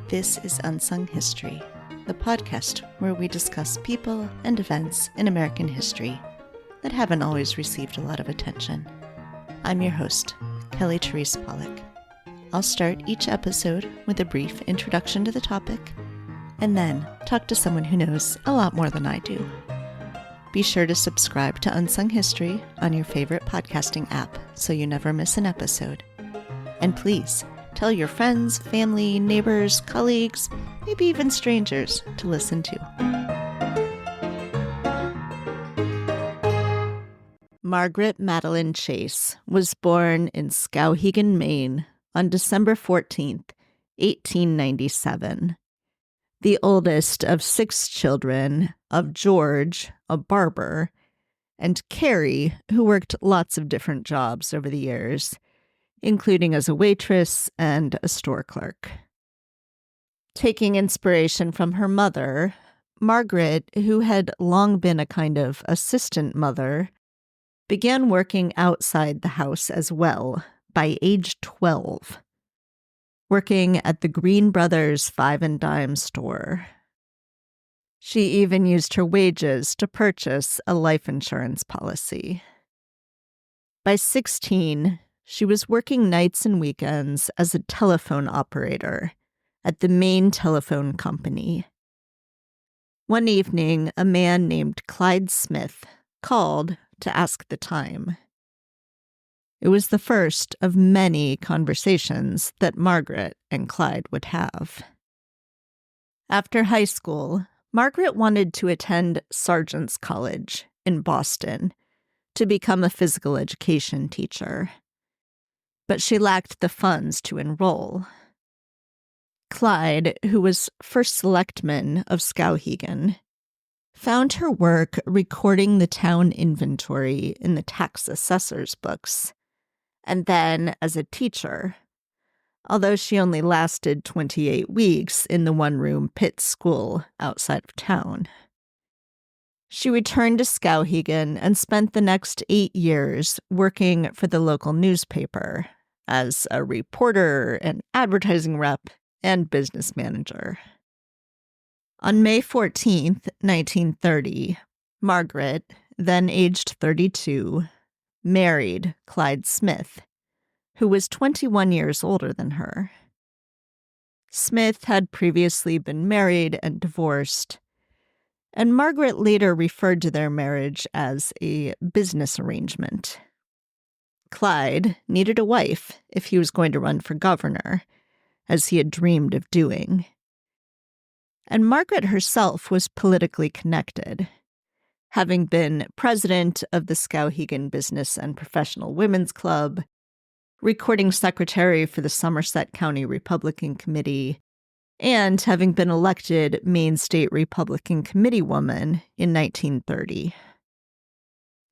This is Unsung History, the podcast where we discuss people and events in American history that haven't always received a lot of attention. I'm your host, Kelly Therese Pollock. I'll start each episode with a brief introduction to the topic, and then talk to someone who knows a lot more than I do. Be sure to subscribe to Unsung History on your favorite podcasting app so you never miss an episode. And please, tell your friends, family, neighbors, colleagues, maybe even strangers to listen to. Margaret Madeline Chase was born in Skowhegan, Maine on December 14th, 1897. The oldest of 6 children of George, a barber, and Carrie, who worked lots of different jobs over the years, including as a waitress and a store clerk. Taking inspiration from her mother, Margaret, who had long been a kind of assistant mother, began working outside the house as well by age 12, working at the Green Brothers 5 and Dime store. She even used her wages to purchase a life insurance policy. By 16, she was working nights and weekends as a telephone operator at the Maine Telephone Company. One evening, a man named Clyde Smith called to ask the time. It was the first of many conversations that Margaret and Clyde would have. After high school, Margaret wanted to attend Sergeant's College in Boston to become a physical education teacher, but she lacked the funds to enroll. Clyde, who was first selectman of Skowhegan, found her work recording the town inventory in the tax assessor's books, and then as a teacher, although she only lasted 28 weeks in the one-room pit school outside of town. She returned to Skowhegan and spent the next 8 years working for the local newspaper as a reporter, an advertising rep, and business manager. On May 14th, 1930, Margaret, then aged 32, married Clyde Smith, who was 21 years older than her. Smith had previously been married and divorced, and Margaret later referred to their marriage as a business arrangement. Clyde needed a wife if he was going to run for governor, as he had dreamed of doing. And Margaret herself was politically connected, having been president of the Skowhegan Business and Professional Women's Club, recording secretary for the Somerset County Republican Committee, and having been elected Maine State Republican Committee woman in 1930.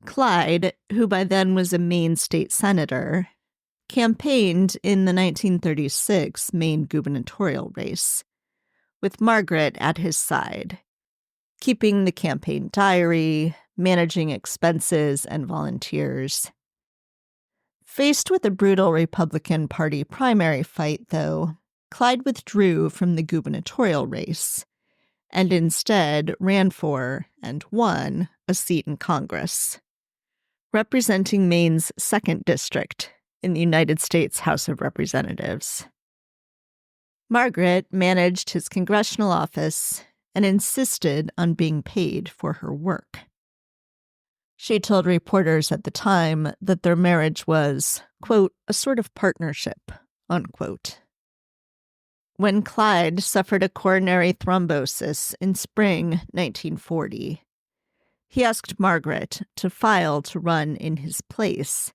Clyde, who by then was a Maine state senator, campaigned in the 1936 Maine gubernatorial race, with Margaret at his side, keeping the campaign diary, managing expenses and volunteers. Faced with a brutal Republican Party primary fight, though, Clyde withdrew from the gubernatorial race and instead ran for and won a seat in Congress, representing Maine's 2nd District in the United States House of Representatives. Margaret managed his congressional office and insisted on being paid for her work. She told reporters at the time that their marriage was, quote, a sort of partnership, unquote. When Clyde suffered a coronary thrombosis in spring 1940, he asked Margaret to file to run in his place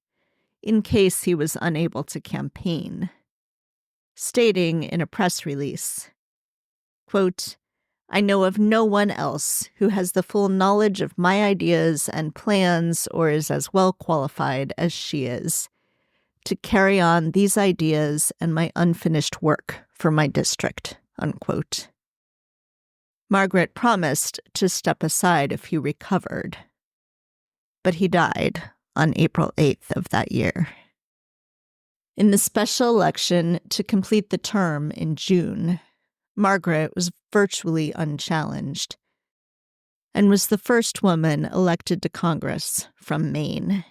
in case he was unable to campaign, stating in a press release, quote, I know of no one else who has the full knowledge of my ideas and plans or is as well qualified as she is to carry on these ideas and my unfinished work for my district, unquote. Margaret promised to step aside if he recovered, but he died on April 8th of that year. In the special election to complete the term in June, Margaret was virtually unchallenged and was the first woman elected to Congress from Maine.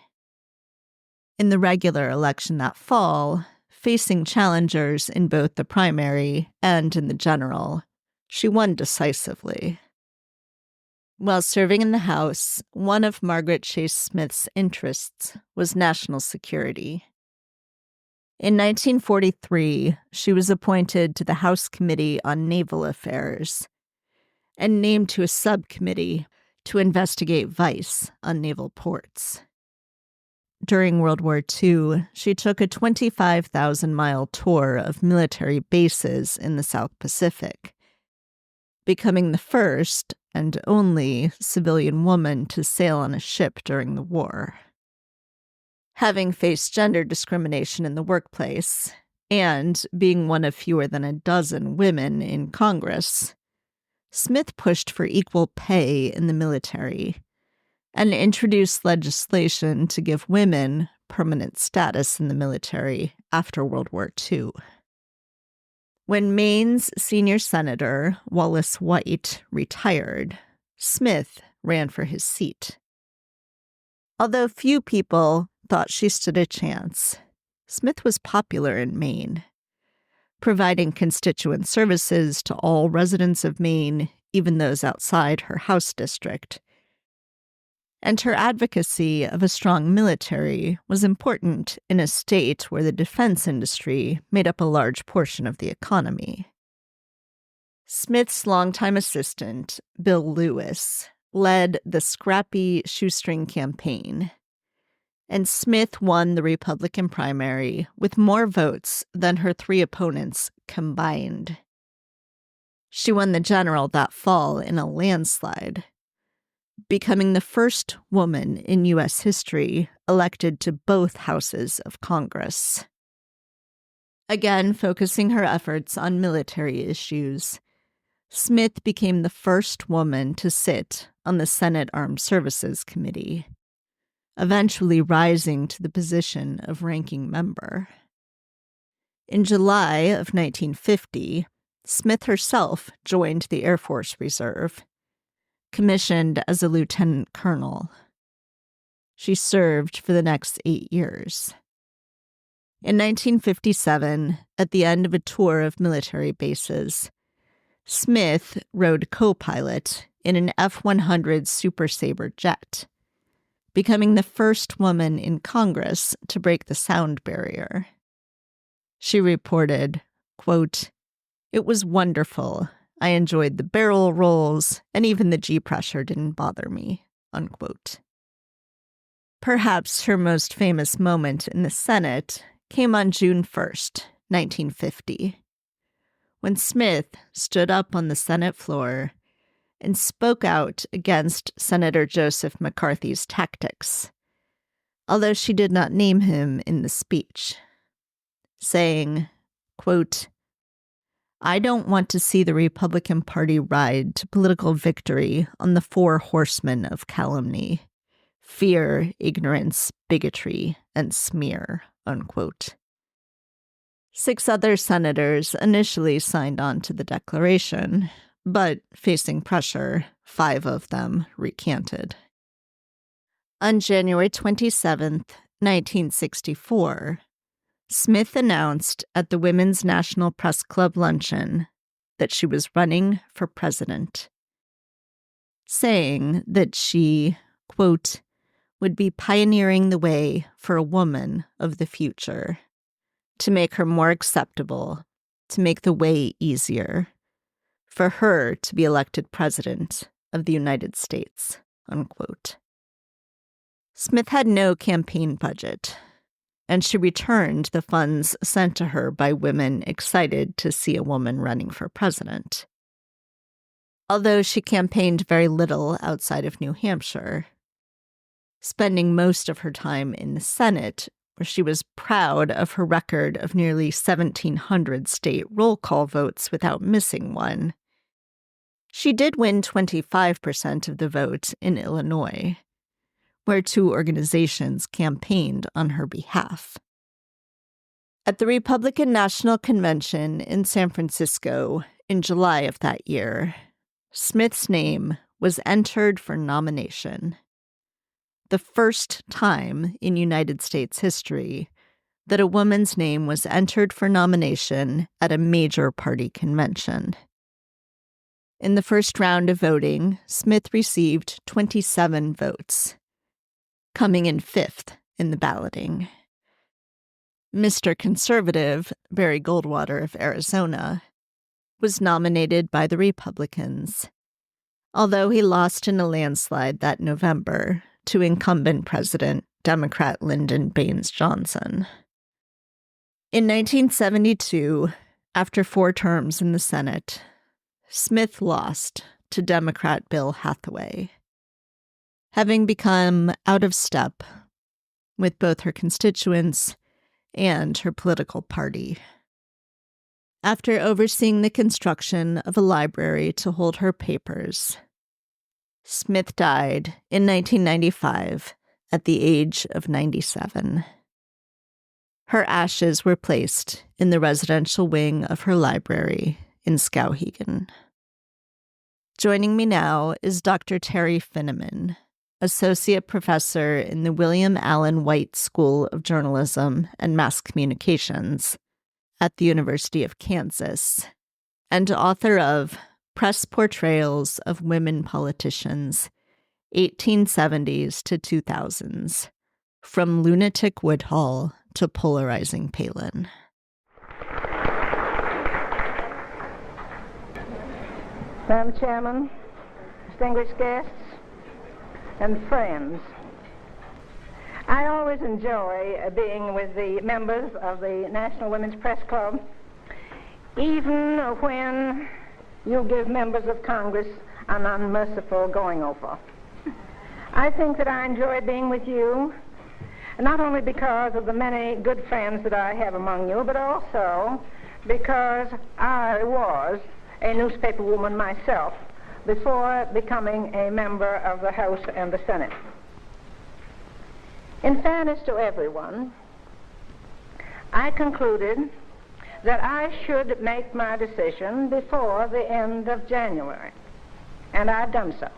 In the regular election that fall, facing challengers in both the primary and in the general, she won decisively. While serving in the House, one of Margaret Chase Smith's interests was national security. In 1943, she was appointed to the House Committee on Naval Affairs and named to a subcommittee to investigate vice on naval ports. During World War II, she took a 25,000-mile tour of military bases in the South Pacific, becoming the first and only civilian woman to sail on a ship during the war. Having faced gender discrimination in the workplace, and being one of fewer than a dozen women in Congress, Smith pushed for equal pay in the military and introduced legislation to give women permanent status in the military after World War II. When Maine's senior senator, Wallace White, retired, Smith ran for his seat. Although few people thought she stood a chance, Smith was popular in Maine, providing constituent services to all residents of Maine, even those outside her House district. And her advocacy of a strong military was important in a state where the defense industry made up a large portion of the economy. Smith's longtime assistant, Bill Lewis, led the scrappy shoestring campaign, and Smith won the Republican primary with more votes than her three opponents combined. She won the general that fall in a landslide, becoming the first woman in U.S. history elected to both houses of Congress. Again, focusing her efforts on military issues, Smith became the first woman to sit on the Senate Armed Services Committee, eventually rising to the position of ranking member. In July of 1950, Smith herself joined the Air Force Reserve, commissioned as a lieutenant colonel. She served for the next 8 years. In 1957, at the end of a tour of military bases, Smith rode co-pilot in an F-100 Super Sabre jet, becoming the first woman in Congress to break the sound barrier. She reported, quote, "It was wonderful. I enjoyed the barrel rolls, and even the G-pressure didn't bother me," unquote. Perhaps her most famous moment in the Senate came on June 1st, 1950, when Smith stood up on the Senate floor and spoke out against Senator Joseph McCarthy's tactics, although she did not name him in the speech, saying, quote, "I don't want to see the Republican Party ride to political victory on the four horsemen of calumny: fear, ignorance, bigotry, and smear," unquote. 6 other senators initially signed on to the declaration, but facing pressure, 5 of them recanted. On January 27th, 1964, Smith announced at the Women's National Press Club luncheon that she was running for president, saying that she, quote, would be pioneering the way for a woman of the future, to make her more acceptable, to make the way easier, for her to be elected president of the United States, unquote. Smith had no campaign budget, and she returned the funds sent to her by women excited to see a woman running for president. Although she campaigned very little outside of New Hampshire, spending most of her time in the Senate, where she was proud of her record of nearly 1,700 state roll call votes without missing one. She did win 25% of the vote in Illinois, where 2 organizations campaigned on her behalf. At the Republican National Convention in San Francisco In July of that year, Smith's name was entered for nomination. The first time in United States history that a woman's name was entered for nomination at a major party convention. In the first round of voting, Smith received 27 votes, coming in fifth in the balloting. Mr. Conservative, Barry Goldwater of Arizona, was nominated by the Republicans, although he lost in a landslide that November to incumbent President Democrat Lyndon Baines Johnson. In 1972, after 4 terms in the Senate, Smith lost to Democrat Bill Hathaway, having become out of step with both her constituents and her political party. After overseeing the construction of a library to hold her papers, Smith died in 1995 at the age of 97. Her ashes were placed in the residential wing of her library in Skowhegan. Joining me now is Dr. Terry Finneman, Associate Professor in the William Allen White School of Journalism and Mass Communications at the University of Kansas, and author of Press Portrayals of Women Politicians, 1870s to 2000s, From Lunatic Woodhull to Polarizing Palin. Madam Chairman, distinguished guests, and friends, I always enjoy being with the members of the National Women's Press Club, even when you give members of Congress an unmerciful going-over. I think that I enjoy being with you, not only because of the many good friends that I have among you, but also because I was a newspaper woman myself before becoming a member of the House and the Senate. In fairness to everyone, I concluded that I should make my decision before the end of January, and I've done so.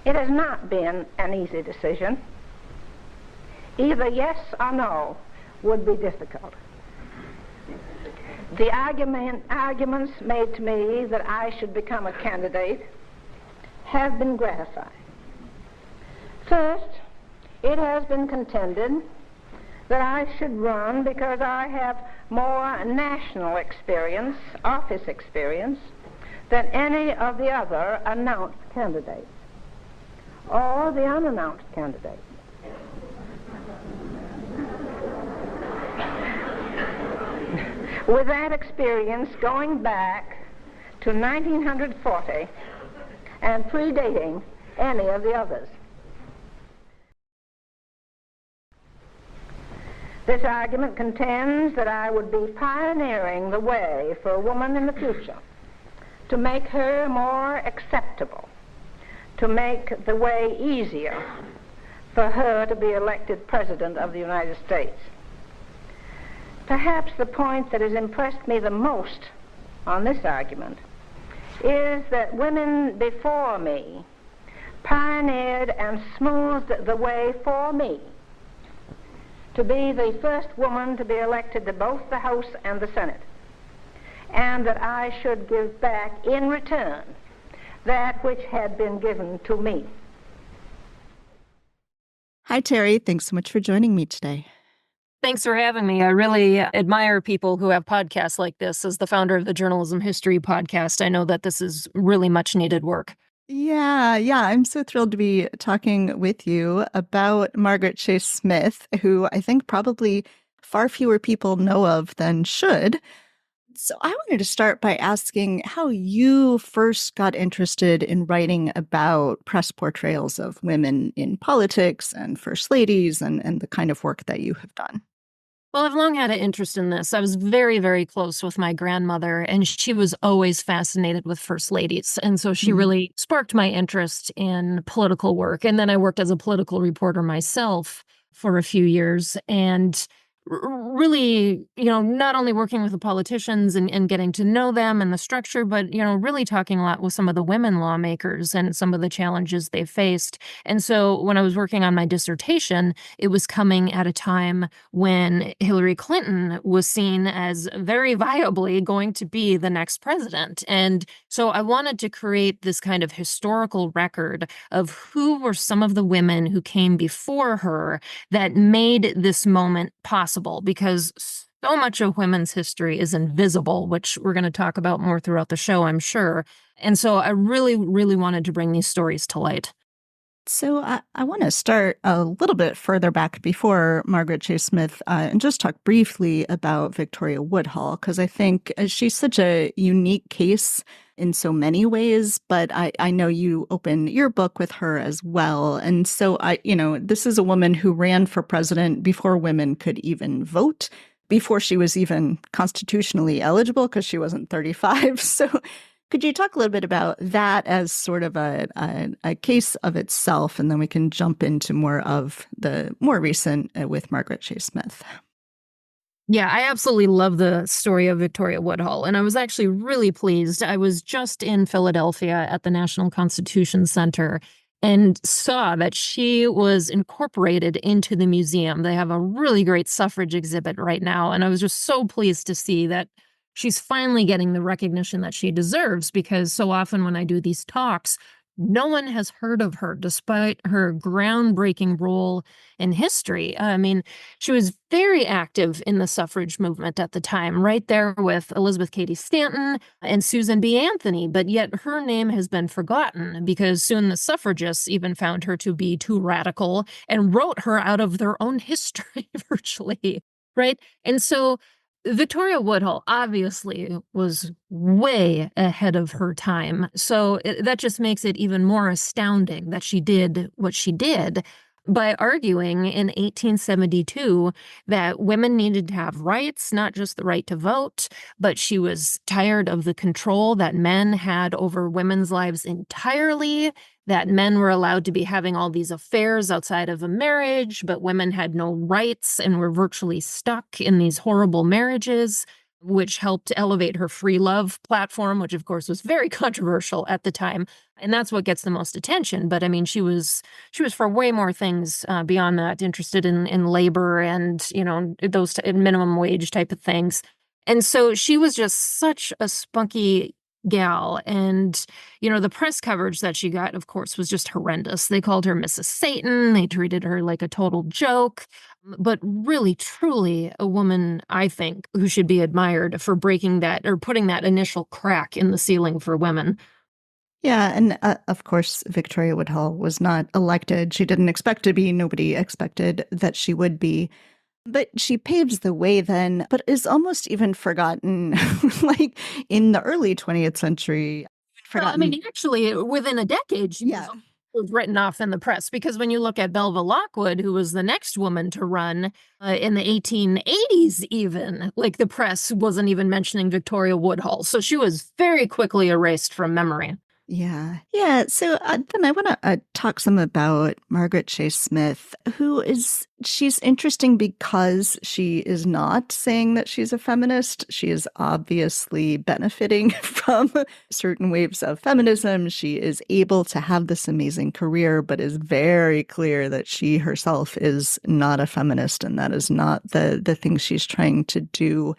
It has not been an easy decision. Either yes or no would be difficult. The arguments made to me that I should become a candidate have been gratifying. First, it has been contended that I should run because I have more national experience, office experience, than any of the other announced candidates, or the unannounced candidates. With that experience going back to 1940 and predating any of the others. This argument contends that I would be pioneering the way for a woman in the future to make her more acceptable, to make the way easier for her to be elected President of the United States. Perhaps the point that has impressed me the most on this argument is that women before me pioneered and smoothed the way for me to be the first woman to be elected to both the House and the Senate, and that I should give back in return that which had been given to me. Hi, Terry. Thanks so much for joining me today. Thanks for having me. I really admire people who have podcasts like this. As the founder of the Journalism History podcast, I know that this is really much needed work. Yeah. I'm so thrilled to be talking with you about Margaret Chase Smith, who I think probably far fewer people know of than should. So I wanted to start by asking how you first got interested in writing about press portrayals of women in politics and first ladies and the kind of work that you have done. Well, I've long had an interest in this. I was very, very close with my grandmother, and she was always fascinated with first ladies. And so she really sparked my interest in political work. And then I worked as a political reporter myself for a few years and really, not only working with the politicians and getting to know them and the structure, but, really talking a lot with some of the women lawmakers and some of the challenges they faced. And so when I was working on my dissertation, it was coming at a time when Hillary Clinton was seen as very viably going to be the next president. And so I wanted to create this kind of historical record of who were some of the women who came before her that made this moment possible, because so much of women's history is invisible, which we're going to talk about more throughout the show, I'm sure. And so I really, really wanted to bring these stories to light. So I want to start a little bit further back before Margaret Chase Smith and just talk briefly about Victoria Woodhull, because I think she's such a unique case in so many ways, but I know you open your book with her as well. And so this is a woman who ran for president before women could even vote, before she was even constitutionally eligible, because she wasn't 35. So could you talk a little bit about that as sort of a case of itself, and then we can jump into more of the more recent with Margaret Chase Smith? Yeah, I absolutely love the story of Victoria Woodhull, and I was actually really pleased. I was just in Philadelphia at the National Constitution Center and saw that she was incorporated into the museum. They have a really great suffrage exhibit right now, and I was just so pleased to see that she's finally getting the recognition that she deserves, because so often when I do these talks, no one has heard of her despite her groundbreaking role in history. I mean, she was very active in the suffrage movement at the time, right there with Elizabeth Cady Stanton and Susan B. Anthony, but yet her name has been forgotten because soon the suffragists even found her to be too radical and wrote her out of their own history virtually, right? And so Victoria Woodhull obviously was way ahead of her time. So that just makes it even more astounding that she did what she did by arguing in 1872 that women needed to have rights, not just the right to vote, but she was tired of the control that men had over women's lives entirely, that men were allowed to be having all these affairs outside of a marriage, but women had no rights and were virtually stuck in these horrible marriages, which helped elevate her free love platform, which of course was very controversial at the time. And that's what gets the most attention. But I mean, she was for way more things beyond that, interested in labor and, those minimum wage type of things. And so she was just such a spunky gal. And, the press coverage that she got, of course, was just horrendous. They called her Mrs. Satan. They treated her like a total joke. But really, truly a woman, I think, who should be admired for breaking that or putting that initial crack in the ceiling for women. Yeah, and of course, Victoria Woodhull was not elected. She didn't expect to be. Nobody expected that she would be. But she paves the way then, but is almost even forgotten, like in the early 20th century. Forgotten. Well, I mean, actually, within a decade, she was written off in the press, because when you look at Belva Lockwood, who was the next woman to run in the 1880s, even, like the press wasn't even mentioning Victoria Woodhull. So she was very quickly erased from memory. Yeah. Yeah. So then I want to talk some about Margaret Chase Smith, she's interesting because she is not saying that she's a feminist. She is obviously benefiting from certain waves of feminism. She is able to have this amazing career, but is very clear that she herself is not a feminist, and that is not the thing she's trying to do.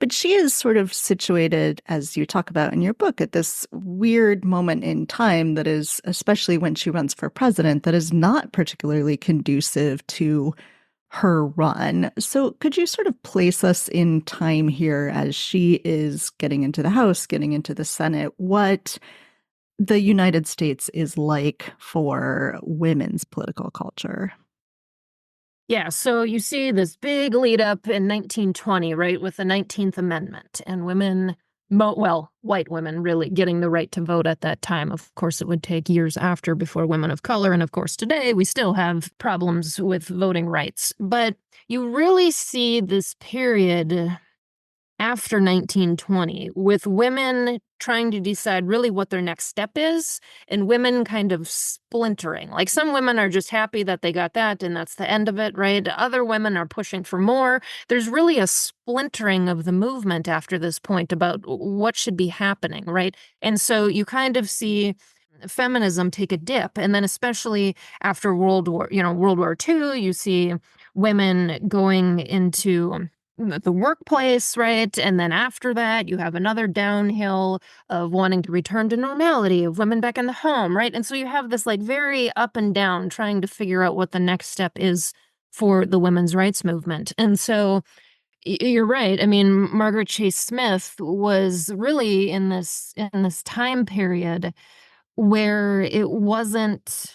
But she is sort of situated, as you talk about in your book, at this weird moment in time that is, especially when she runs for president, that is not particularly conducive to her run. So could you sort of place us in time here as she is getting into the House, getting into the Senate, what the United States is like for women's political culture? Yeah, so you see this big lead up in 1920, right, with the 19th Amendment, and women, white women really getting the right to vote at that time. Of course, it would take years after before women of color, and of course, today we still have problems with voting rights. But you really see this period after 1920, with women trying to decide really what their next step is, and women kind of splintering. Like some women are just happy that they got that and that's the end of it, right? Other women are pushing for more. There's really a splintering of the movement after this point about what should be happening, right? And so you kind of see feminism take a dip, and then especially after World War II, you see women going into the workplace, right? And then after that, you have another downhill of wanting to return to normality, of women back in the home, right? And so you have this like very up and down trying to figure out what the next step is for the women's rights movement. And so you're right. I mean, Margaret Chase Smith was really in this time period where it wasn't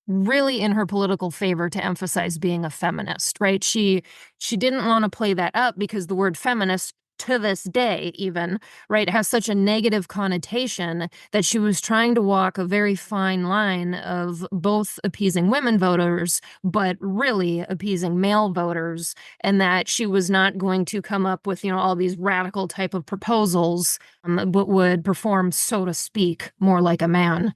really in her political favor to emphasize being a feminist, right? She didn't want to play that up because the word feminist to this day even, right, has such a negative connotation that she was trying to walk a very fine line of both appeasing women voters, but really appeasing male voters, and that she was not going to come up with, all these radical type of proposals, but would perform, so to speak, more like a man.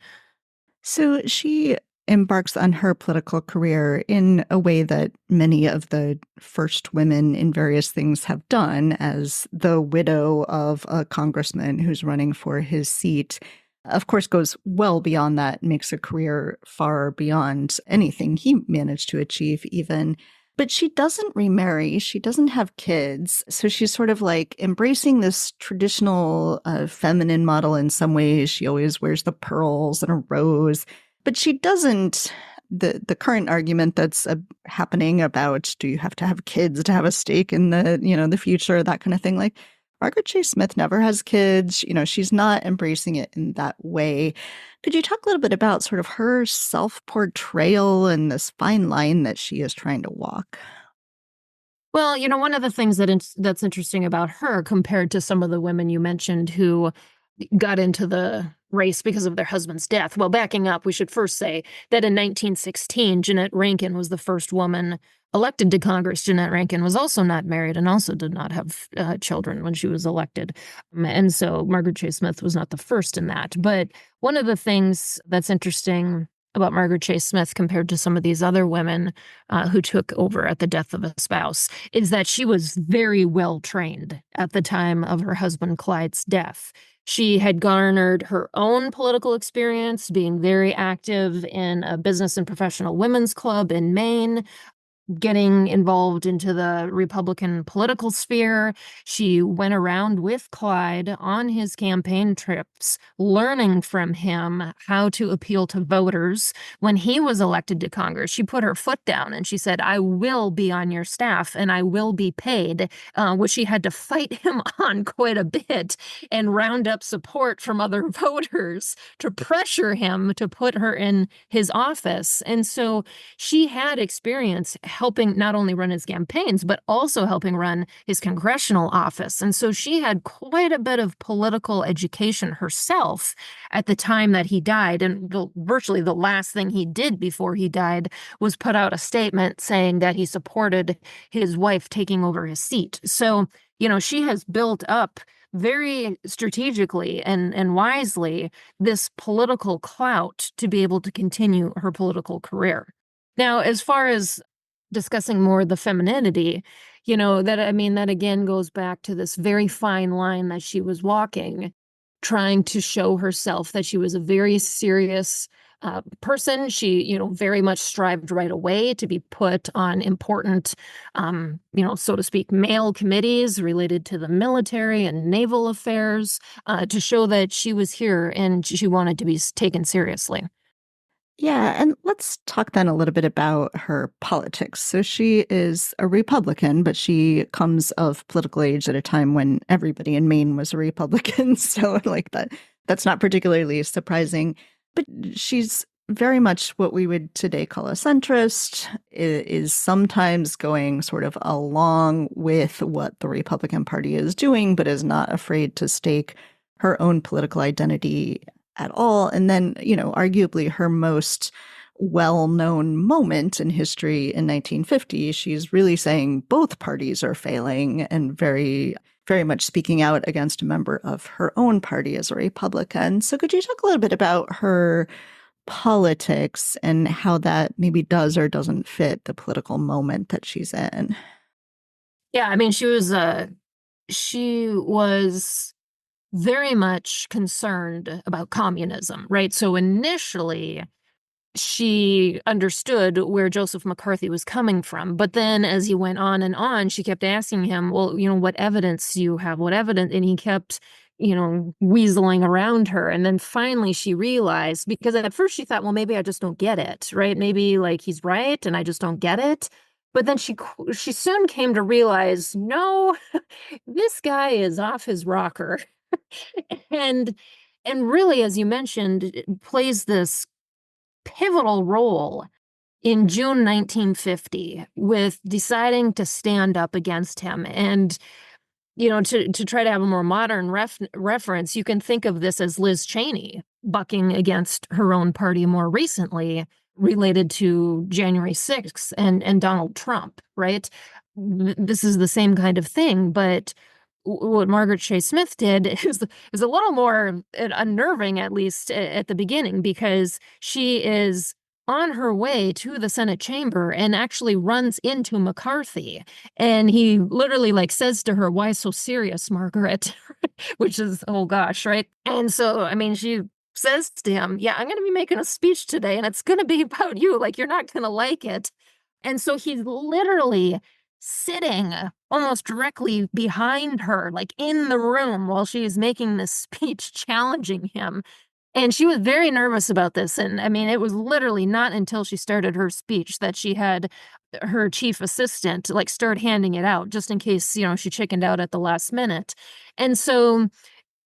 So she embarks on her political career in a way that many of the first women in various things have done, as the widow of a congressman who's running for his seat. Of course, goes well beyond that, makes a career far beyond anything he managed to achieve even. But she doesn't remarry. She doesn't have kids. So she's sort of like embracing this traditional feminine model in some ways. She always wears the pearls and a rose. But she doesn't, the current argument that's happening about, do you have to have kids to have a stake in the future, that kind of thing. Like, Margaret Chase Smith never has kids. She's not embracing it in that way. Could you talk a little bit about sort of her self-portrayal and this fine line that she is trying to walk? Well, one of the things that's interesting about her compared to some of the women you mentioned who got into the race because of their husband's death. Well, backing up, we should first say that in 1916, Jeanette Rankin was the first woman elected to Congress. Jeanette Rankin was also not married and also did not have children when she was elected. And so Margaret Chase Smith was not the first in that. But one of the things that's interesting about Margaret Chase Smith compared to some of these other women who took over at the death of a spouse is that she was very well trained at the time of her husband Clyde's death. She had garnered her own political experience, being very active in a business and professional women's club in Maine, getting involved into the Republican political sphere. She went around with Clyde on his campaign trips, learning from him how to appeal to voters. When he was elected to Congress, she put her foot down and she said, I will be on your staff and I will be paid, which she had to fight him on quite a bit and round up support from other voters to pressure him to put her in his office. And so she had experience helping not only run his campaigns, but also helping run his congressional office. And so she had quite a bit of political education herself at the time that he died. And virtually the last thing he did before he died was put out a statement saying that he supported his wife taking over his seat. So, she has built up very strategically and wisely this political clout to be able to continue her political career. Now, as far as discussing more the femininity, that again goes back to this very fine line that she was walking, trying to show herself that she was a very serious person. She, very much strived right away to be put on important, so to speak, male committees related to the military and naval affairs to show that she was here and she wanted to be taken seriously. Yeah, and let's talk then a little bit about her politics. So she is a Republican, but she comes of political age at a time when everybody in Maine was a Republican. So that's not particularly surprising. But she's very much what we would today call a centrist, is sometimes going sort of along with what the Republican Party is doing, but is not afraid to stake her own political identity at all. And then, arguably her most well-known moment in history in 1950, she's really saying both parties are failing and very, very much speaking out against a member of her own party as a Republican. So could you talk a little bit about her politics and how that maybe does or doesn't fit the political moment that she's in? Yeah, I mean, she was very much concerned about communism, right? So initially, she understood where Joseph McCarthy was coming from. But then as he went on and on, she kept asking him, well, what evidence do you have? What evidence? And he kept, weaseling around her. And then finally she realized, because at first she thought, well, maybe I just don't get it, right? Maybe like he's right and I just don't get it. But then she soon came to realize, no, this guy is off his rocker. and and really, as you mentioned, it plays this pivotal role in June 1950 with deciding to stand up against him. And, to try to have a more modern reference, you can think of this as Liz Cheney bucking against her own party more recently related to January 6th and Donald Trump, right? This is the same kind of thing, but what Margaret Shea Smith did is a little more unnerving, at least at the beginning, because she is on her way to the Senate chamber and actually runs into McCarthy. And he literally says to her, "Why so serious, Margaret?" Which is, oh gosh, right? And so, I mean, she says to him, "Yeah, I'm going to be making a speech today and it's going to be about you. You're not going to like it." And so he's literally sitting almost directly behind her, in the room while she is making this speech challenging him. And she was very nervous about this. And I mean, it was literally not until she started her speech that she had her chief assistant start handing it out just in case, she chickened out at the last minute. And so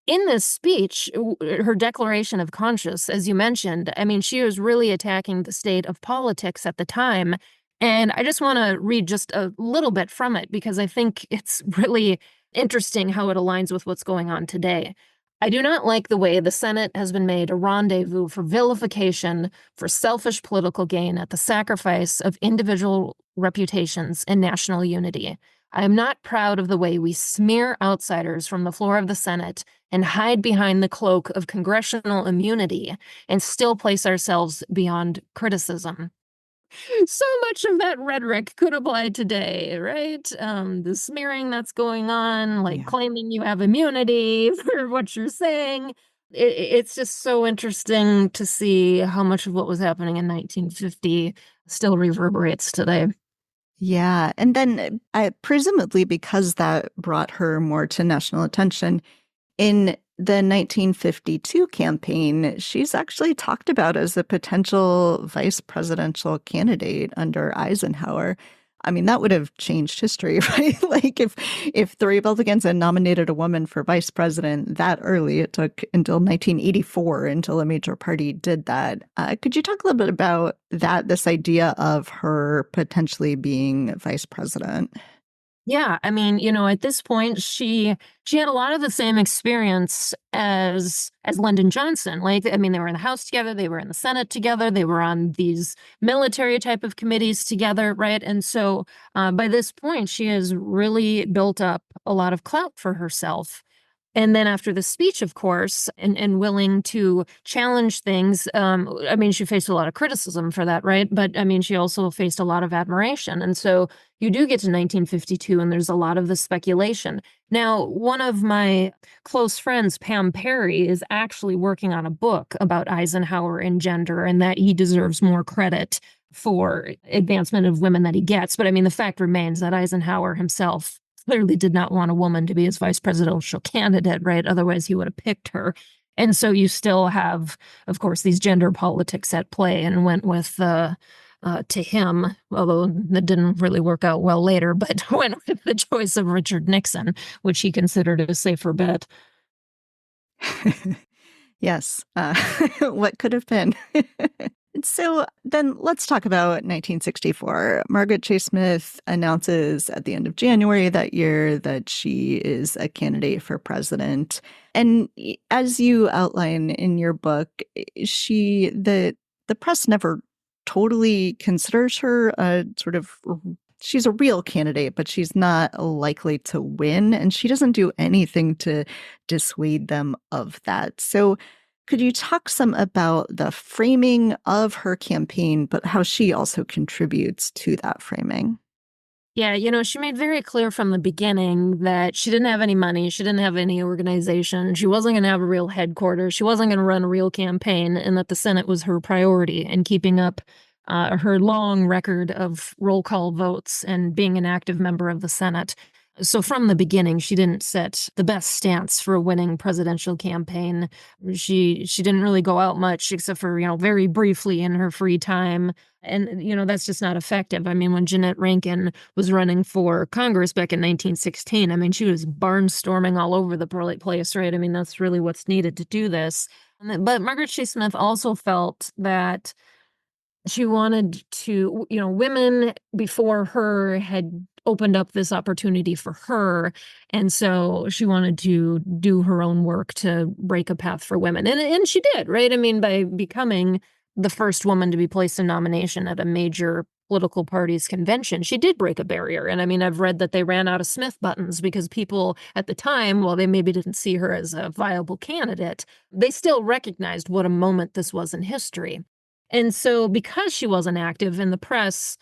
in this speech, her declaration of conscience, as you mentioned, I mean, she was really attacking the state of politics at the time. And I just want to read just a little bit from it because I think it's really interesting how it aligns with what's going on today. "I do not like the way the Senate has been made a rendezvous for vilification, for selfish political gain at the sacrifice of individual reputations and national unity. I am not proud of the way we smear outsiders from the floor of the Senate and hide behind the cloak of congressional immunity and still place ourselves beyond criticism." So much of that rhetoric could apply today, right? The smearing that's going on, Yeah. claiming you have immunity for what you're saying. It's just so interesting to see how much of what was happening in 1950 still reverberates today. Yeah. And then presumably because that brought her more to national attention, in the 1952 campaign, she's actually talked about as a potential vice presidential candidate under Eisenhower. I mean, that would have changed history, right? If the Republicans had nominated a woman for vice president that early, it took until 1984 until a major party did that. Could you talk a little bit about that, this idea of her potentially being vice president? Yeah, I mean, at this point, she had a lot of the same experience as Lyndon Johnson. I mean, they were in the House together, they were in the Senate together, they were on these military type of committees together, right? And so, by this point, she has really built up a lot of clout for herself. And then after the speech, of course, and willing to challenge things, I mean, she faced a lot of criticism for that, right? But I mean, she also faced a lot of admiration. And so you do get to 1952, and there's a lot of the speculation. Now, one of my close friends, Pam Perry, is actually working on a book about Eisenhower and gender, and that he deserves more credit for advancement of women that he gets. But I mean, the fact remains that Eisenhower himself clearly did not want a woman to be his vice presidential candidate, right? Otherwise, he would have picked her. And so you still have, of course, these gender politics at play, and went with to him, although that didn't really work out well later, but went with the choice of Richard Nixon, which he considered a safer bet. Yes. What could have been? So then let's talk about 1964. Margaret Chase Smith announces at the end of January that year that she is a candidate for president. And as you outline in your book, the press never totally considers her a sort of she's a real candidate, but she's not likely to win, and she doesn't do anything to dissuade them of that. So could you talk some about the framing of her campaign, but how she also contributes to that framing? Yeah, she made very clear from the beginning that she didn't have any money, she didn't have any organization, she wasn't going to have a real headquarters, she wasn't going to run a real campaign, and that the Senate was her priority, and keeping up her long record of roll call votes and being an active member of the Senate. So from the beginning, she didn't set the best stance for a winning presidential campaign. She didn't really go out much except for, very briefly in her free time. And, that's just not effective. I mean, when Jeanette Rankin was running for Congress back in 1916, I mean, she was barnstorming all over the place, right? I mean, that's really what's needed to do this. But Margaret Chase Smith also felt that she wanted to, women before her had opened up this opportunity for her. And so she wanted to do her own work to break a path for women. And she did, right? I mean, by becoming the first woman to be placed in nomination at a major political party's convention, she did break a barrier. And I mean, I've read that they ran out of Smith buttons because people at the time, while they maybe didn't see her as a viable candidate, they still recognized what a moment this was in history. And so because she wasn't active in the press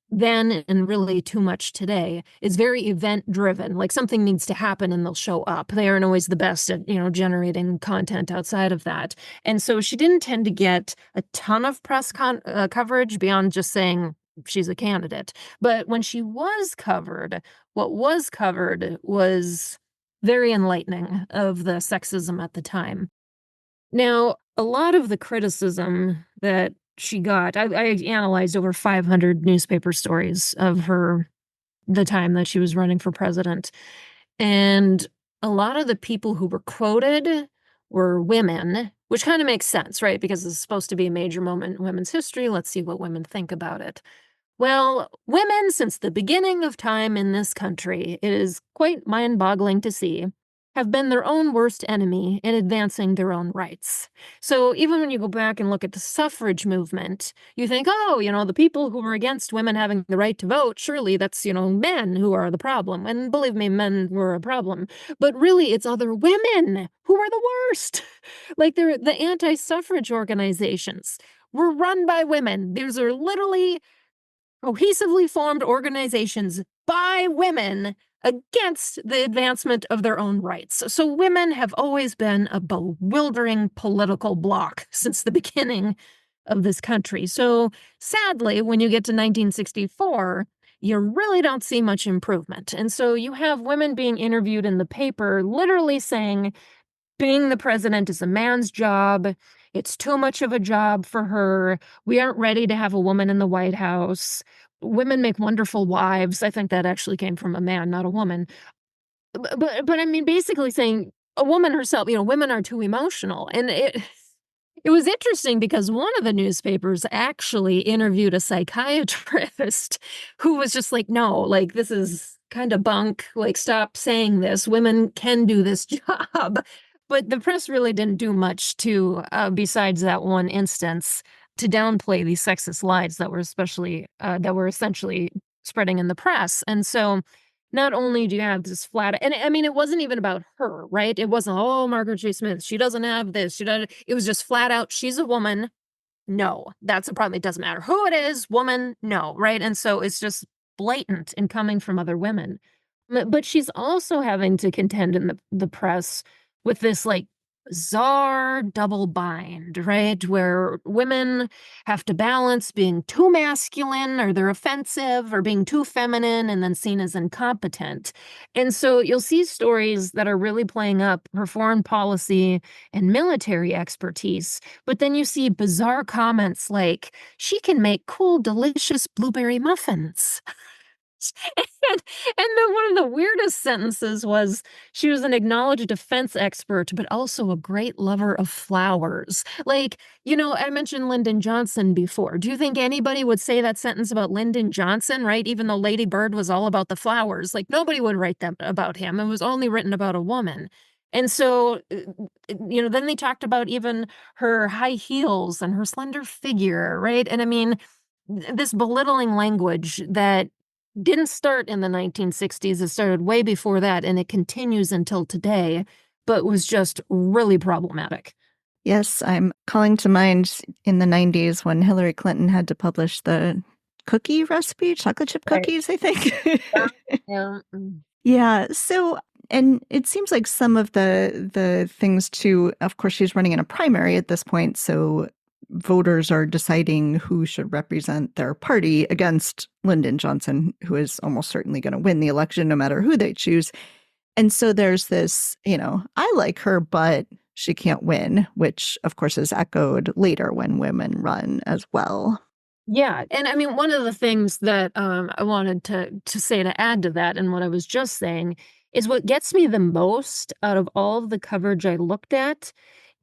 then and really too much today, is very event driven. Like something needs to happen and they'll show up. They aren't always the best at, generating content outside of that. And so she didn't tend to get a ton of press coverage beyond just saying she's a candidate. But when she was covered, what was covered was very enlightening of the sexism at the time. Now, a lot of the criticism that she got, I analyzed over 500 newspaper stories of the time that she was running for president. And a lot of the people who were quoted were women, which kind of makes sense, right? Because it's supposed to be a major moment in women's history. Let's see what women think about it. Well, women, since the beginning of time in this country, it is quite mind-boggling to see, have been their own worst enemy in advancing their own rights. So even when you go back and look at the suffrage movement, you think, oh, the people who were against women having the right to vote, surely that's, men who are the problem. And believe me, men were a problem. But really, it's other women who are the worst. Like the anti-suffrage organizations were run by women. These are literally cohesively formed organizations by women against the advancement of their own rights. So women have always been a bewildering political bloc since the beginning of this country. So sadly, when you get to 1964, you really don't see much improvement. And so you have women being interviewed in the paper literally saying, being the president is a man's job. It's too much of a job for her. We aren't ready to have a woman in the White House. Women make wonderful wives. I think that actually came from a man, not a woman. But I mean, basically saying a woman herself, women are too emotional. And it was interesting because one of the newspapers actually interviewed a psychiatrist who was just like, no, like, this is kind of bunk. Like, stop saying this. Women can do this job. But the press really didn't do much to, besides that one instance, to downplay these sexist lies that were essentially spreading in the press. And so not only do you have this flat, and I mean, it wasn't even about her, right? It wasn't, oh, Margaret J. Smith, she doesn't have this. It was just flat out, she's a woman. No, that's a problem. It doesn't matter who it is, woman, no, right? And so it's just blatant and coming from other women. But she's also having to contend in the press with this like bizarre double bind, right? Where women have to balance being too masculine or they're offensive or being too feminine and then seen as incompetent. And so you'll see stories that are really playing up her foreign policy and military expertise. But then you see bizarre comments like, she can make cool, delicious blueberry muffins. And then one of the weirdest sentences was she was an acknowledged defense expert, but also a great lover of flowers. Like, I mentioned Lyndon Johnson before. Do you think anybody would say that sentence about Lyndon Johnson, right? Even though Lady Bird was all about the flowers. Like, nobody would write that about him. It was only written about a woman. And so, then they talked about even her high heels and her slender figure, right? And I mean, this belittling language that didn't start in the 1960s. It started way before that, and it continues until today, but was just really problematic. Yes, I'm calling to mind in the 90s when Hillary Clinton had to publish the cookie recipe, chocolate chip Right. cookies, I think. Yeah. Yeah. So, and it seems like some of the things too, of course, she's running in a primary at this point, so voters are deciding who should represent their party against Lyndon Johnson, who is almost certainly going to win the election no matter who they choose. And so there's this, I like her, but she can't win, which of course is echoed later when women run as well. Yeah, and I mean, one of the things that I wanted to say to add to that, and what I was just saying, is what gets me the most out of all of the coverage I looked at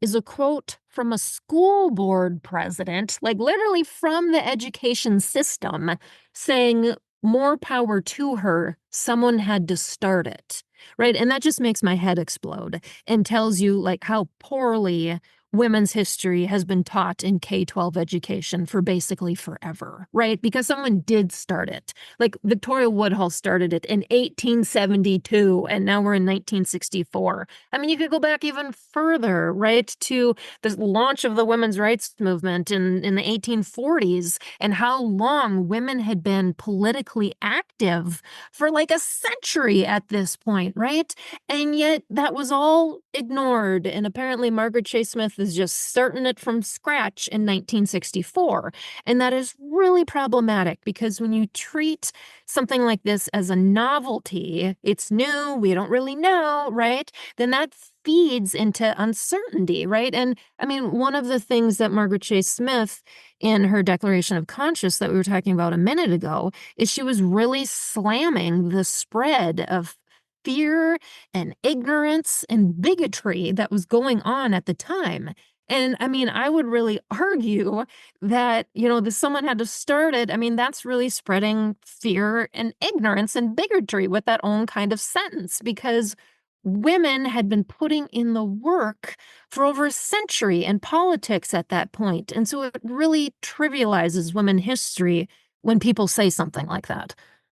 is a quote from a school board president, like literally from the education system, saying, "More power to her. Someone had to start it." Right, and that just makes my head explode and tells you like how poorly women's history has been taught in K-12 education for basically forever, right? Because someone did start it. Like Victoria Woodhull started it in 1872, and now we're in 1964. I mean, you could go back even further, right, to the launch of the women's rights movement in the 1840s and how long women had been politically active for like a century at this point, right? And yet that was all ignored. And apparently Margaret Chase Smith is just starting it from scratch in 1964. And that is really problematic because when you treat something like this as a novelty, it's new, we don't really know, right? Then that feeds into uncertainty, right? And I mean, one of the things that Margaret Chase Smith in her Declaration of Conscience that we were talking about a minute ago is she was really slamming the spread of fear and ignorance and bigotry that was going on at the time. And I mean, I would really argue that, someone had to start it. I mean, that's really spreading fear and ignorance and bigotry with that own kind of sentence because women had been putting in the work for over a century in politics at that point. And so it really trivializes women history when people say something like that.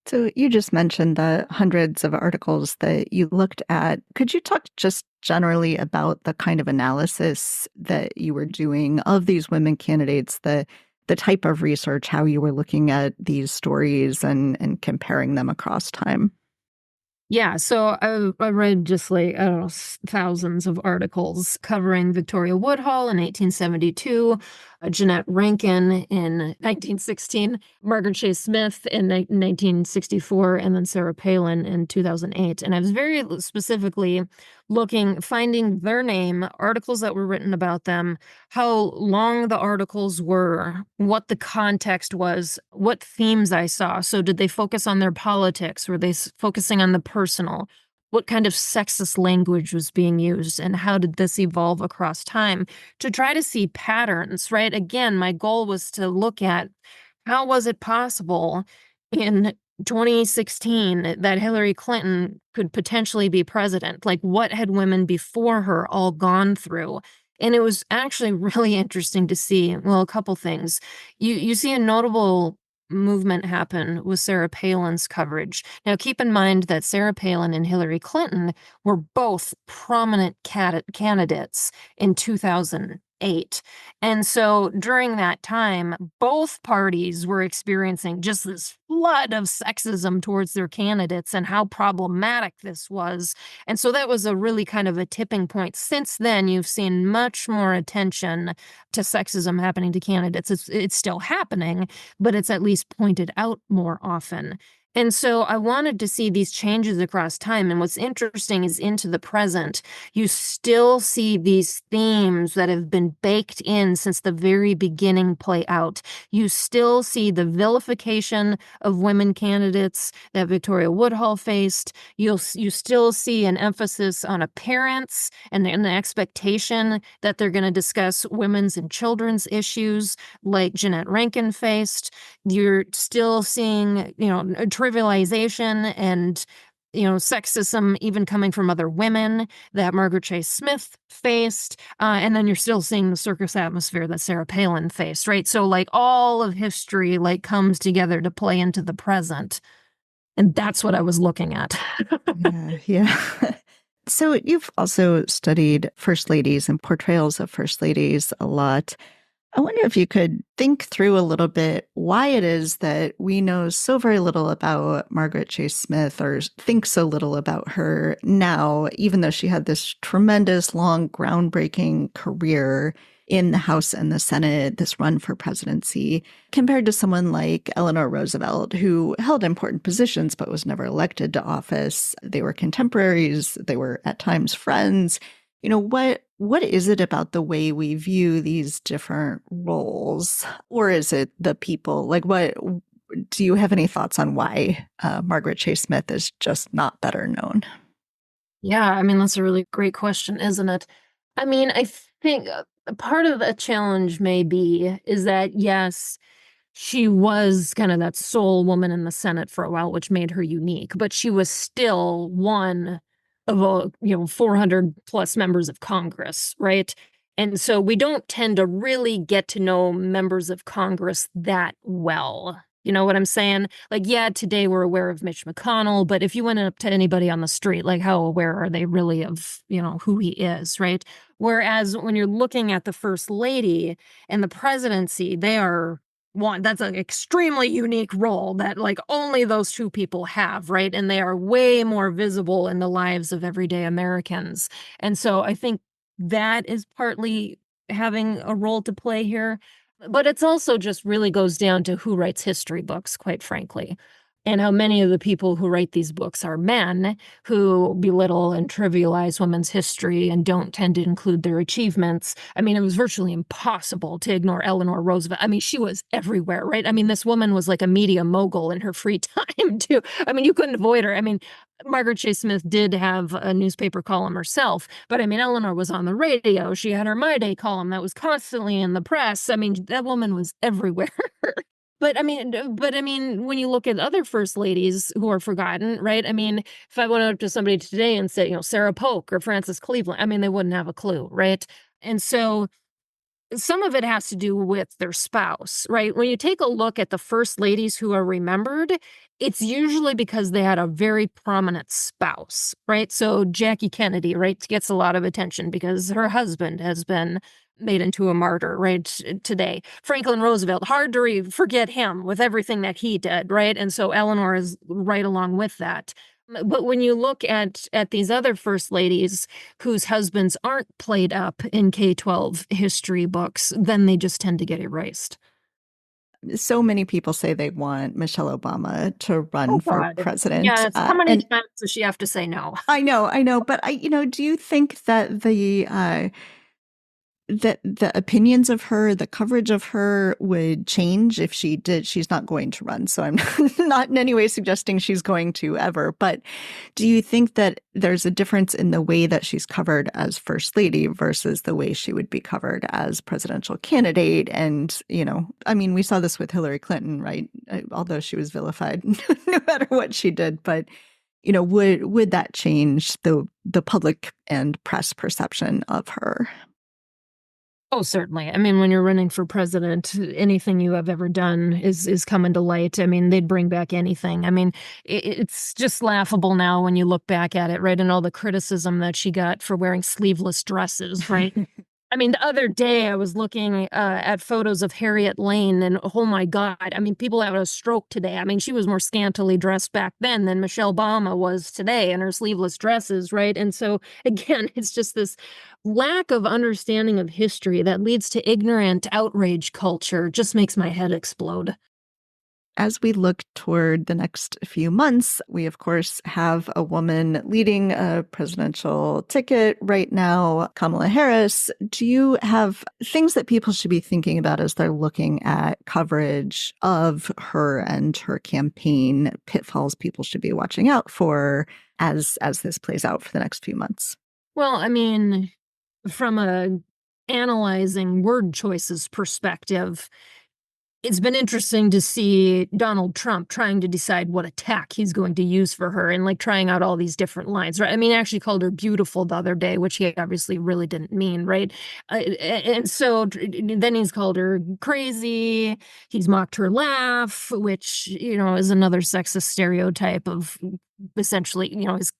So you just mentioned the hundreds of articles that you looked at. Could you talk just generally about the kind of analysis that you were doing of these women candidates, the type of research, how you were looking at these stories and comparing them across time? Yeah, so I read just like, I don't know, thousands of articles covering Victoria Woodhull in 1872, Jeanette Rankin in 1916, Margaret Chase Smith in 1964, and then Sarah Palin in 2008. And I was very specifically finding their name, articles that were written about them, how long the articles were, what the context was, what themes I saw. So did they focus on their politics? Were they focusing on the personal? What kind of sexist language was being used and how did this evolve across time to try to see patterns, right? Again, my goal was to look at how was it possible in 2016 that Hillary Clinton could potentially be president? Like, what had women before her all gone through? And it was actually really interesting to see, well, a couple things. You see a notable movement happen with Sarah Palin's coverage. Now, keep in mind that Sarah Palin and Hillary Clinton were both prominent candidates in 2008. And so during that time, both parties were experiencing just this flood of sexism towards their candidates and how problematic this was. And so that was a really kind of a tipping point. Since then, you've seen much more attention to sexism happening to candidates. It's still happening, but it's at least pointed out more often. And so I wanted to see these changes across time. And what's interesting is into the present, you still see these themes that have been baked in since the very beginning play out. You still see the vilification of women candidates that Victoria Woodhull faced. You still see an emphasis on appearance and an expectation that they're going to discuss women's and children's issues like Jeanette Rankin faced. You're still seeing, trivialization and sexism even coming from other women that Margaret Chase Smith faced. And then you're still seeing the circus atmosphere that Sarah Palin faced, right? So like all of history like comes together to play into the present. And that's what I was looking at. Yeah. So you've also studied first ladies and portrayals of first ladies a lot. I wonder if you could think through a little bit why it is that we know so very little about Margaret Chase Smith or think so little about her now, even though she had this tremendous, long, groundbreaking career in the House and the Senate, this run for presidency, compared to someone like Eleanor Roosevelt, who held important positions but was never elected to office. They were contemporaries, they were at times friends. What is it about the way we view these different roles? Or is it the people? Like, what do you have any thoughts on why Margaret Chase Smith is just not better known? Yeah, I mean, that's a really great question, isn't it? I mean, I think part of the challenge may be is that, yes, she was kind of that sole woman in the Senate for a while, which made her unique, but she was still one of all, 400 plus members of Congress, right? And so we don't tend to really get to know members of Congress that well. You know what I'm saying? Like, yeah, today we're aware of Mitch McConnell, but if you went up to anybody on the street, like, how aware are they really of, who he is, right? Whereas when you're looking at the first lady and the presidency, they are one, that's an extremely unique role that like only those two people have, right? And they are way more visible in the lives of everyday Americans. And so I think that is partly having a role to play here. But it's also just really goes down to who writes history books, quite frankly. And how many of the people who write these books are men who belittle and trivialize women's history and don't tend to include their achievements. I mean, it was virtually impossible to ignore Eleanor Roosevelt. I mean, she was everywhere, right? I mean, this woman was like a media mogul in her free time, too. I mean, you couldn't avoid her. I mean, Margaret Chase Smith did have a newspaper column herself, but I mean, Eleanor was on the radio. She had her My Day column that was constantly in the press. I mean, that woman was everywhere. But I mean, when you look at other first ladies who are forgotten, right? I mean, if I went up to somebody today and said, Sarah Polk or Frances Cleveland, I mean, they wouldn't have a clue, right? And so some of it has to do with their spouse, right? When you take a look at the first ladies who are remembered, it's usually because they had a very prominent spouse, right? So Jackie Kennedy, right, gets a lot of attention because her husband has been made into a martyr, right, today. Franklin Roosevelt, hard to forget him with everything that he did, right? And so Eleanor is right along with that. But when you look at these other first ladies whose husbands aren't played up in K-12 history books, then they just tend to get erased. So many people say they want Michelle Obama to run Oh, for God. president. Yes. How many And times does she have to say no? I know, but do you think that the opinions of her, the coverage of her would change if she did? She's not going to run, so I'm not in any way suggesting she's going to ever. But do you think that there's a difference in the way that she's covered as first lady versus the way she would be covered as presidential candidate? And, I mean, we saw this with Hillary Clinton, right? Although she was vilified no matter what she did. But, would that change the public and press perception of her? Oh, certainly. I mean, when you're running for president, anything you have ever done is coming to light. I mean, they'd bring back anything. I mean, it's just laughable now when you look back at it, right? And all the criticism that she got for wearing sleeveless dresses, right? I mean, the other day I was looking at photos of Harriet Lane, and oh my God, I mean, people have a stroke today. I mean, she was more scantily dressed back then than Michelle Obama was today in her sleeveless dresses, right? And so, again, it's just this lack of understanding of history that leads to ignorant outrage culture just makes my head explode. As we look toward the next few months, we, of course, have a woman leading a presidential ticket right now, Kamala Harris. Do you have things that people should be thinking about as they're looking at coverage of her and her campaign, pitfalls people should be watching out for as this plays out for the next few months? Well, I mean, from a analyzing word choices perspective, it's been interesting to see Donald Trump trying to decide what attack he's going to use for her and like trying out all these different lines, right? I mean, he actually called her beautiful the other day, which he obviously really didn't mean, right? And so then he's called her crazy. He's mocked her laugh, which, is another sexist stereotype of essentially, is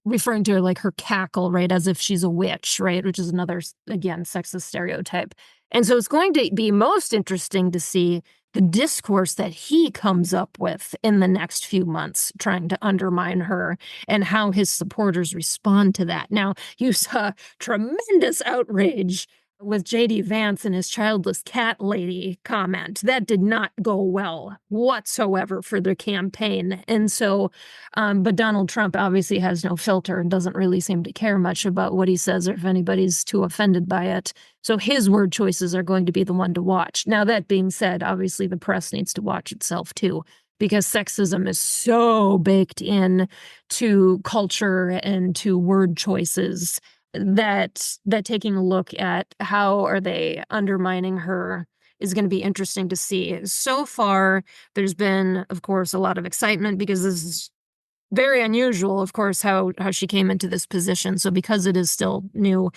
referring to her like her cackle, right? As if she's a witch, right? Which is another, again, sexist stereotype. And so it's going to be most interesting to see the discourse that he comes up with in the next few months, trying to undermine her and how his supporters respond to that. Now, you saw tremendous outrage with J.D. Vance and his childless cat lady comment. That did not go well whatsoever for their campaign. And so, but Donald Trump obviously has no filter and doesn't really seem to care much about what he says or if anybody's too offended by it. So his word choices are going to be the one to watch. Now, that being said, obviously the press needs to watch itself too, because sexism is so baked in to culture and to word choices that taking a look at how are they undermining her is going to be interesting to see. So far, there's been, of course, a lot of excitement because this is very unusual, of course, how she came into this position. So because it is still new,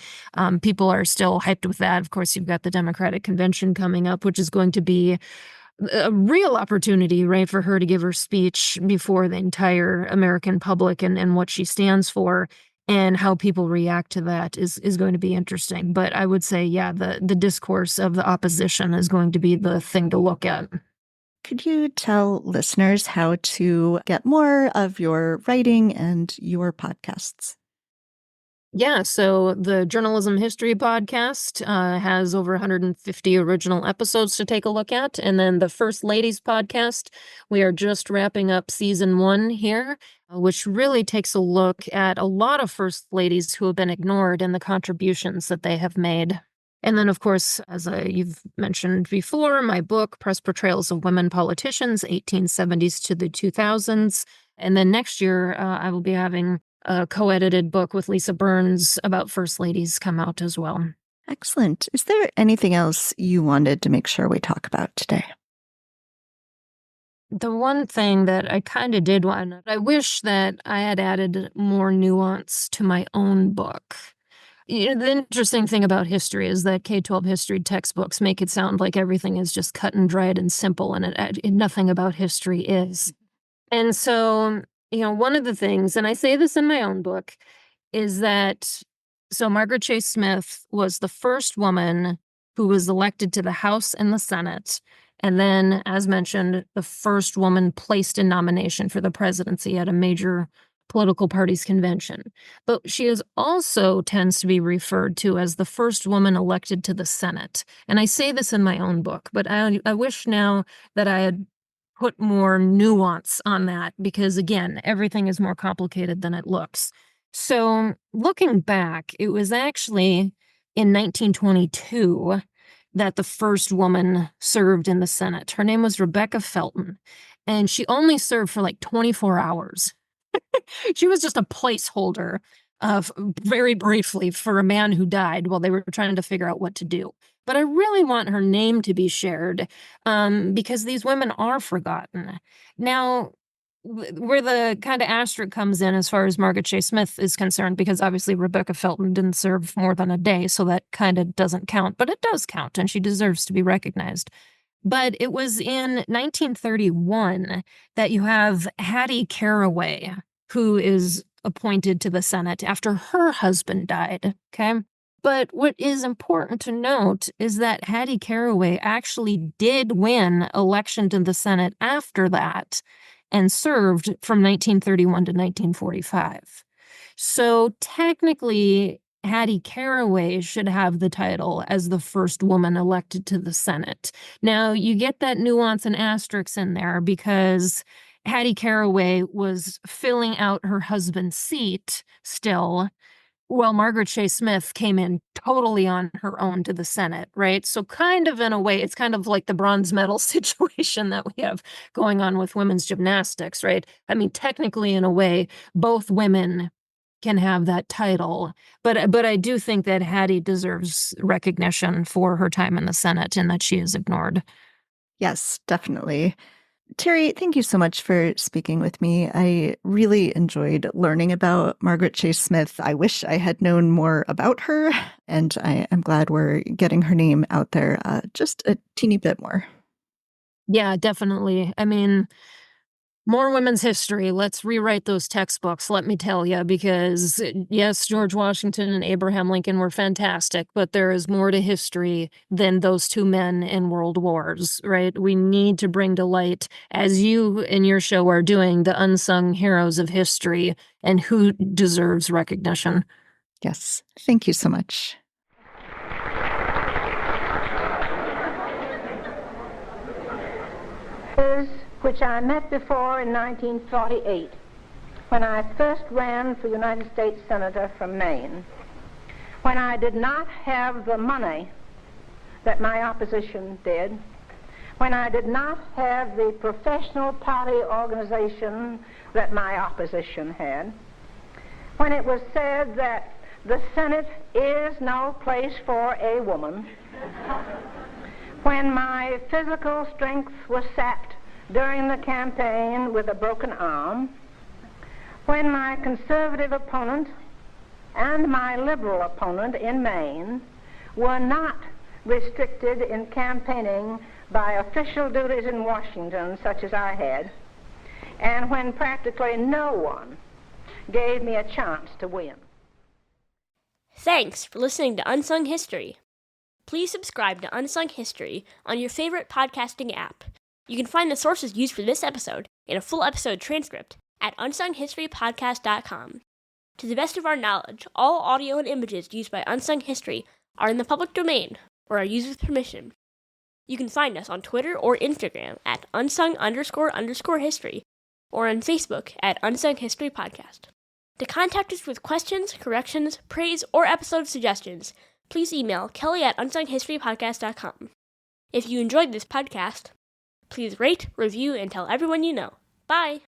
people are still hyped with that. Of course, you've got the Democratic Convention coming up, which is going to be a real opportunity, right, for her to give her speech before the entire American public and what she stands for. And how people react to that is going to be interesting. But I would say, yeah, the discourse of the opposition is going to be the thing to look at. Could you tell listeners how to get more of your writing and your podcasts? Yeah, so the Journalism History podcast has over 150 original episodes to take a look at. And then the First Ladies podcast, we are just wrapping up season 1 here, which really takes a look at a lot of First Ladies who have been ignored and the contributions that they have made. And then, of course, as you've mentioned before, my book, Press Portrayals of Women Politicians, 1870s to the 2000s. And then next year, I will be having a co-edited book with Lisa Burns about First Ladies come out as well. Excellent. Is there anything else you wanted to make sure we talk about today? The one thing that I kind of did want, I wish that I had added more nuance to my own book. The interesting thing about history is that K-12 history textbooks make it sound like everything is just cut and dried and simple, and nothing about history is. And so, one of the things, and I say this in my own book, is that, so Margaret Chase Smith was the first woman who was elected to the House and the Senate. And then, as mentioned, the first woman placed in nomination for the presidency at a major political party's convention. But she is also tends to be referred to as the first woman elected to the Senate. And I say this in my own book, but I wish now that I had put more nuance on that because, again, everything is more complicated than it looks. So looking back, it was actually in 1922 that the first woman served in the Senate. Her name was Rebecca Felton, and she only served for like 24 hours. She was just a placeholder very briefly for a man who died while they were trying to figure out what to do. But I really want her name to be shared because these women are forgotten. Now, where the kind of asterisk comes in as far as Margaret Chase Smith is concerned, because obviously Rebecca Felton didn't serve more than a day, so that kind of doesn't count. But it does count, and she deserves to be recognized. But it was in 1931 that you have Hattie Caraway, who is appointed to the Senate after her husband died, okay? But what is important to note is that Hattie Caraway actually did win election to the Senate after that and served from 1931 to 1945. So technically, Hattie Caraway should have the title as the first woman elected to the Senate. Now, you get that nuance and asterisks in there because Hattie Caraway was filling out her husband's seat still, while Margaret Chase Smith came in totally on her own to the Senate, right? So kind of in a way, it's kind of like the bronze medal situation that we have going on with women's gymnastics, right? I mean, technically, in a way, both women can have that title. But I do think that Hattie deserves recognition for her time in the Senate and that she is ignored. Yes, definitely. Terry, thank you so much for speaking with me. I really enjoyed learning about Margaret Chase Smith. I wish I had known more about her, and I'm glad we're getting her name out there just a teeny bit more. Yeah, definitely. I mean, more women's history. Let's rewrite those textbooks, let me tell you, because yes, George Washington and Abraham Lincoln were fantastic, but there is more to history than those two men in world wars, right? We need to bring to light, as you in your show are doing, the unsung heroes of history and who deserves recognition. Yes, thank you so much. Which I met before in 1948 when I first ran for United States Senator from Maine, when I did not have the money that my opposition did, when I did not have the professional party organization that my opposition had, when it was said that the Senate is no place for a woman, when my physical strength was sapped during the campaign with a broken arm, when my conservative opponent and my liberal opponent in Maine were not restricted in campaigning by official duties in Washington such as I had, and when practically no one gave me a chance to win. Thanks for listening to Unsung History. Please subscribe to Unsung History on your favorite podcasting app. You can find the sources used for this episode and a full episode transcript at unsunghistorypodcast.com. To the best of our knowledge, all audio and images used by Unsung History are in the public domain or are used with permission. You can find us on Twitter or Instagram at unsung__history or on Facebook at Unsung History Podcast. To contact us with questions, corrections, praise, or episode suggestions, please email Kelly at unsunghistorypodcast.com. If you enjoyed this podcast, please rate, review, and tell everyone you know. Bye!